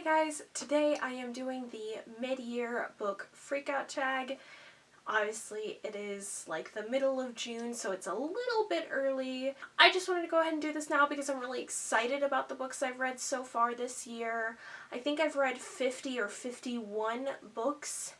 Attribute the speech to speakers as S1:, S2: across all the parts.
S1: Hey guys, today I am doing the mid-year book Freakout tag. Obviously it is like the middle of June, so it's a little bit early. I just wanted to go ahead and do this now because I'm really excited about the books I've read so far this year. I think I've read 50 or 51 books.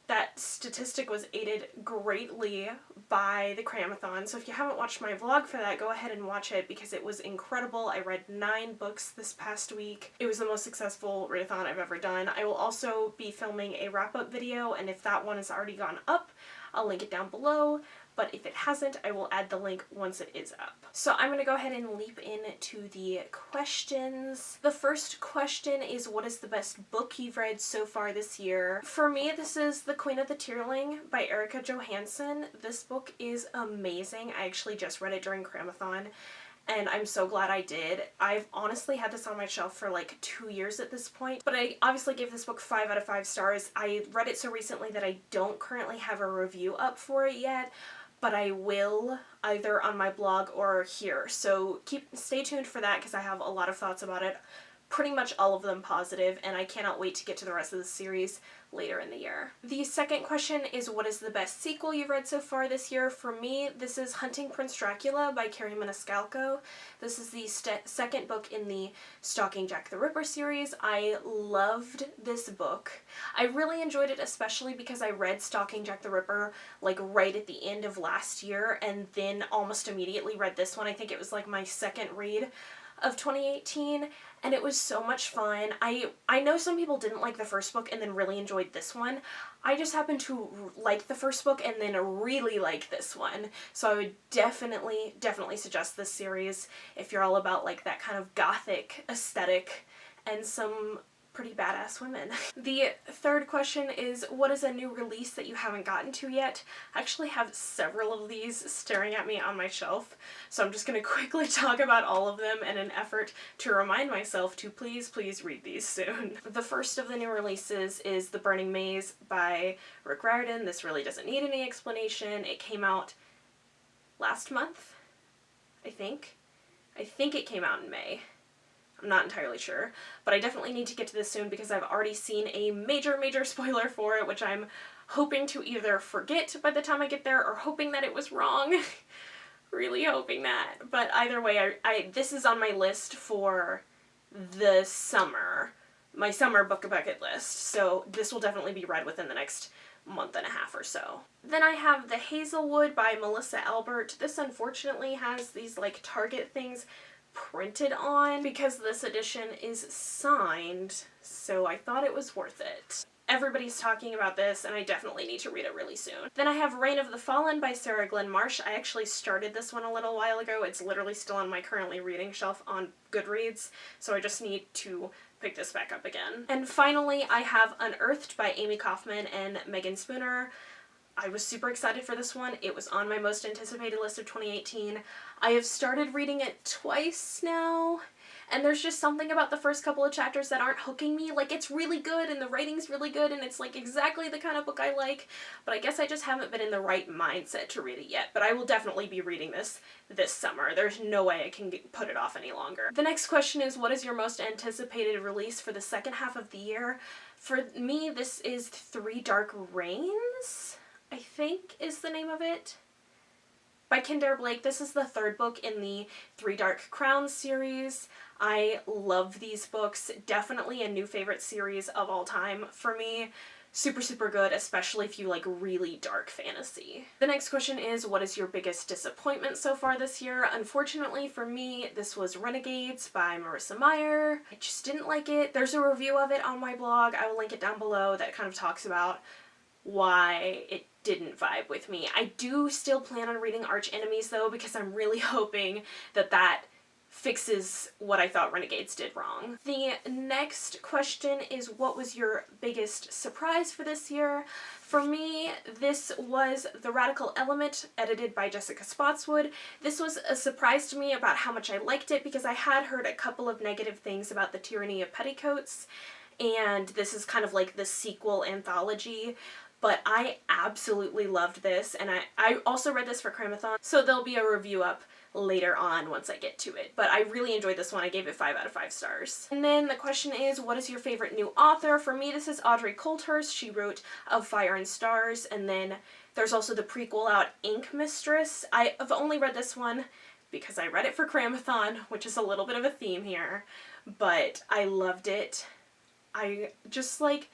S1: That statistic was aided greatly by the Cramathon, so if you haven't watched my vlog for that, go ahead and watch it because it was incredible. I read 9 books this past week. It was the most successful readathon I've ever done. I will also be filming a wrap-up video, and if that one has already gone up, I'll link it down below, but if it hasn't, I will add the link once it is up. So I'm going to go ahead and leap into the questions. The first question is, what is the best book you've read so far this year? For me, this is The Queen of the Tierling by Erica Johansson. This book is amazing. I actually just read it during Cramathon, and I'm so glad I did. I've honestly had this on my shelf for like 2 years at this point, but I obviously gave this book 5 out of 5 stars. I read it so recently that I don't currently have a review up for it yet, but I will either on my blog or here. So stay tuned for that because I have a lot of thoughts about it. Pretty much all of them positive, and I cannot wait to get to the rest of the series later in the year. The second question is, what is the best sequel you've read so far this year? For me, this is Hunting Prince Dracula by Carrie Maniscalco. This is the second book in the Stalking Jack the Ripper series. I loved this book. I really enjoyed it, especially because I read Stalking Jack the Ripper like right at the end of last year and then almost immediately read this one. I think it was like my second read of 2018, and it was so much fun. I know some people didn't like the first book and then really enjoyed this one. I just happened to like the first book and then really like this one. So I would definitely suggest this series if you're all about like that kind of gothic aesthetic and some pretty badass women. The third question is, what is a new release that you haven't gotten to yet? I actually have several of these staring at me on my shelf, so I'm just going to quickly talk about all of them in an effort to remind myself to please read these soon. The first of the new releases is The Burning Maze by Rick Riordan. This really doesn't need any explanation. It came out last month, I think. I think it came out in May. I'm not entirely sure, but I definitely need to get to this soon because I've already seen a major spoiler for it, which I'm hoping to either forget by the time I get there or hoping that it was wrong. Really hoping that. But either way, this is on my list for the summer. My summer book bucket list, so this will definitely be read within the next month and a half or so. Then I have The Hazelwood by Melissa Albert. This unfortunately has these like Target things printed on because this edition is signed, so I thought it was worth it. Everybody's talking about this, and I definitely need to read it really soon. Then I have Reign of the Fallen by Sarah Glenn Marsh. I actually started this one a little while ago. It's literally still on my currently reading shelf on Goodreads, so I just need to pick this back up again. And finally, I have Unearthed by Amy Kaufman and Megan Spooner. I was super excited for this one. It was on my most anticipated list of 2018. I have started reading it twice now, and there's just something about the first couple of chapters that aren't hooking me. Like, it's really good, and the writing's really good, and it's like exactly the kind of book I like, but I guess I just haven't been in the right mindset to read it yet. But I will definitely be reading this summer. There's no way I can put it off any longer. The next question is, what is your most anticipated release for the second half of the year? For me, this is Three Dark Reigns, I think is the name of it, by Kendare Blake. This is the third book in the Three Dark Crowns series. I love these books. Definitely a new favorite series of all time for me. Super good, especially if you like really dark fantasy. The next question is, what is your biggest disappointment so far this year? Unfortunately for me, this was Renegades by Marissa Meyer. I just didn't like it. There's a review of it on my blog. I will link it down below that kind of talks about why it didn't vibe with me. I do still plan on reading Arch Enemies though, because I'm really hoping that fixes what I thought Renegades did wrong. The next question is, what was your biggest surprise for this year? For me, this was The Radical Element, edited by Jessica Spotswood. This was a surprise to me about how much I liked it because I had heard a couple of negative things about The Tyranny of Petticoats, and this is kind of like the sequel anthology. But I absolutely loved this, and I also read this for Cramathon, so there'll be a review up later on once I get to it. But I really enjoyed this one. I gave it 5 out of 5 stars. And then the question is, what is your favorite new author? For me, this is Audrey Coulthurst. She wrote Of Fire and Stars, and then there's also the prequel out, Ink Mistress. I've only read this one because I read it for Cramathon, which is a little bit of a theme here, but I loved it. I just like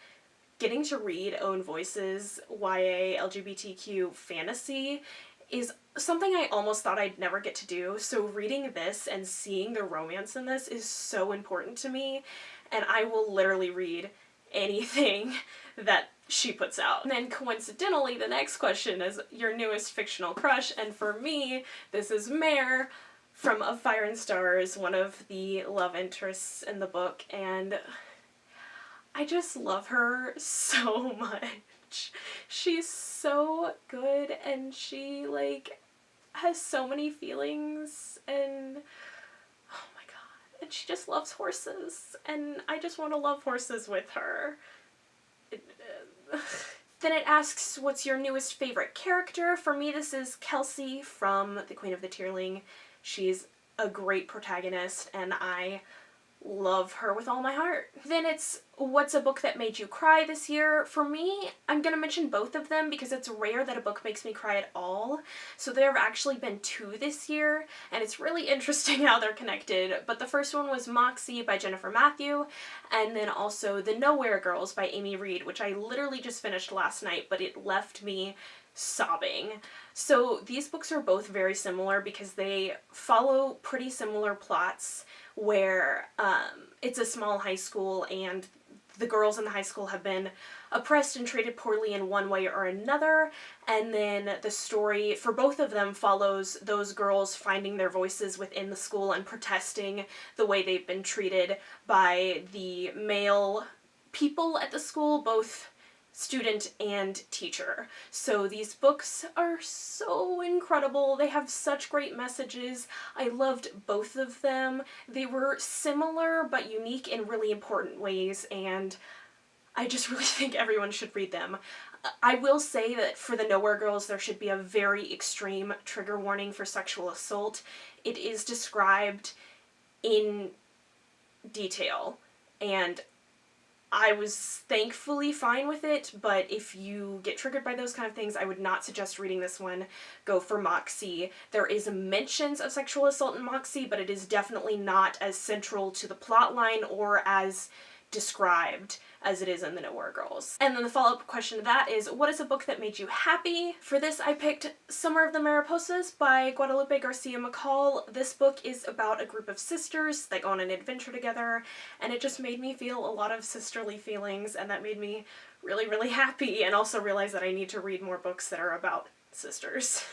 S1: getting to read Own Voices YA LGBTQ fantasy is something I almost thought I'd never get to do, so reading this and seeing the romance in this is so important to me, and I will literally read anything that she puts out. And then coincidentally, the next question is your newest fictional crush, and for me, this is Mare from Of Fire and Stars, one of the love interests in the book, and I just love her so much. She's so good, and she, like, has so many feelings, and oh my god, and she just loves horses, and I just want to love horses with her. Then it asks, what's your newest favorite character? For me, this is Kelsey from The Queen of the Tearling. She's a great protagonist, and I love her with all my heart. Then it's, what's a book that made you cry this year? For me, I'm gonna mention both of them because it's rare that a book makes me cry at all. So there have actually been 2 this year, and it's really interesting how they're connected. But the first one was Moxie by Jennifer Matthew, and then also The Nowhere Girls by Amy Reed, which I literally just finished last night, but it left me sobbing. So these books are both very similar because they follow pretty similar plots where it's a small high school and the girls in the high school have been oppressed and treated poorly in one way or another, and then the story for both of them follows those girls finding their voices within the school and protesting the way they've been treated by the male people at the school, both student and teacher. So these books are so incredible. They have such great messages. I loved both of them. They were similar but unique in really important ways, and I just really think everyone should read them. I will say that for The Nowhere Girls, there should be a very extreme trigger warning for sexual assault. It is described in detail, and I was thankfully fine with it, but if you get triggered by those kind of things, I would not suggest reading this one. Go for Moxie. There is mentions of sexual assault in Moxie, but it is definitely not as central to the plot line or as described as it is in The Nowhere Girls. And then the follow-up question to that is, what is a book that made you happy? For this, I picked Summer of the Mariposas by Guadalupe Garcia McCall. This book is about a group of sisters that go on an adventure together, and it just made me feel a lot of sisterly feelings, and that made me really, really happy, and also realize that I need to read more books that are about sisters.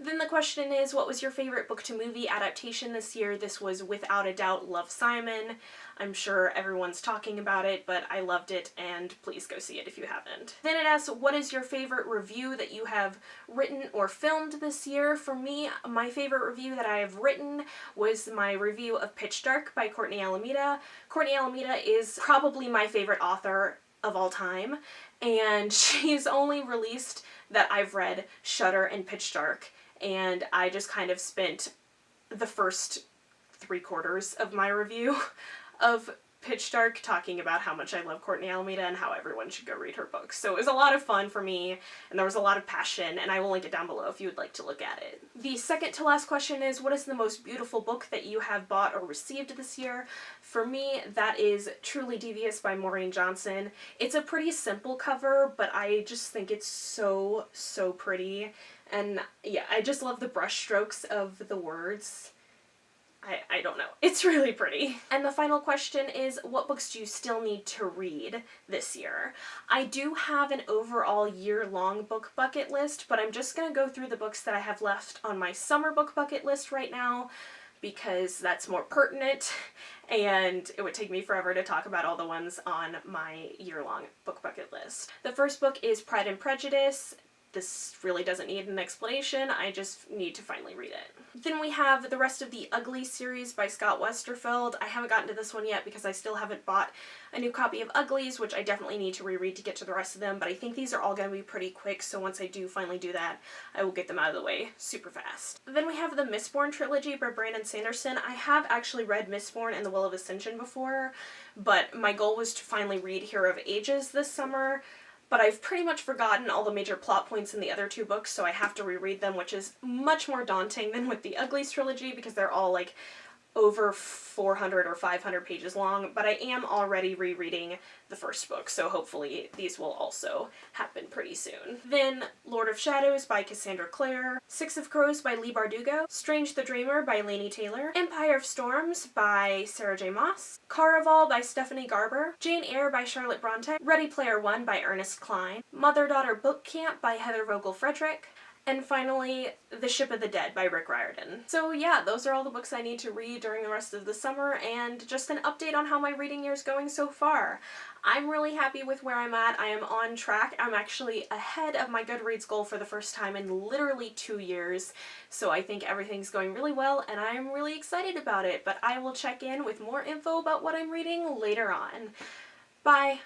S1: Then the question is, what was your favorite book to movie adaptation this year? This was without a doubt Love, Simon. I'm sure everyone's talking about it, but I loved it, and please go see it if you haven't. Then it asks, what is your favorite review that you have written or filmed this year? For me, my favorite review that I have written was my review of Pitch Dark by Courtney Alameda. Courtney Alameda is probably my favorite author of all time, and she's only released that I've read Shudder and Pitch Dark, and I just kind of spent the first 3/4 of my review of Pitch Dark talking about how much I love Courtney Alameda and how everyone should go read her books. So it was a lot of fun for me, and there was a lot of passion, and I will link it down below if you would like to look at it. The second to last question is, what is the most beautiful book that you have bought or received this year? For me, that is Truly Devious by Maureen Johnson. It's a pretty simple cover, but I just think it's so, so pretty. And yeah, I just love the brush strokes of the words. I don't know. It's really pretty. And the final question is, what books do you still need to read this year? I do have an overall year-long book bucket list, but I'm just going to go through the books that I have left on my summer book bucket list right now, because that's more pertinent, and it would take me forever to talk about all the ones on my year-long book bucket list. The first book is Pride and Prejudice. this really doesn't need an explanation. I just need to finally read it. Then we have the rest of the Ugly series by Scott Westerfeld. I haven't gotten to this one yet because I still haven't bought a new copy of Uglies, which I definitely need to reread to get to the rest of them, but I think these are all going to be pretty quick, so once I do finally do that, I will get them out of the way super fast. Then we have the Mistborn trilogy by Brandon Sanderson. I have actually read Mistborn and The Will of Ascension before, but my goal was to finally read Hero of Ages this summer. But I've pretty much forgotten all the major plot points in the other two books, so I have to reread them, which is much more daunting than with the Uglies trilogy because they're all like over 400 or 500 pages long, but I am already rereading the first book, so hopefully these will also happen pretty soon. Then Lord of Shadows by Cassandra Clare, Six of Crows by Leigh Bardugo, Strange the Dreamer by Laini Taylor, Empire of Storms by Sarah J. Maas, Caraval by Stephanie Garber, Jane Eyre by Charlotte Bronte, Ready Player One by Ernest Cline, Mother-Daughter Book Camp by Heather Vogel Frederick, and finally, The Ship of the Dead by Rick Riordan. So yeah, those are all the books I need to read during the rest of the summer, and just an update on how my reading year is going so far. I'm really happy with where I'm at. I am on track. I'm actually ahead of my Goodreads goal for the first time in literally 2 years, so I think everything's going really well, and I'm really excited about it, but I will check in with more info about what I'm reading later on. Bye!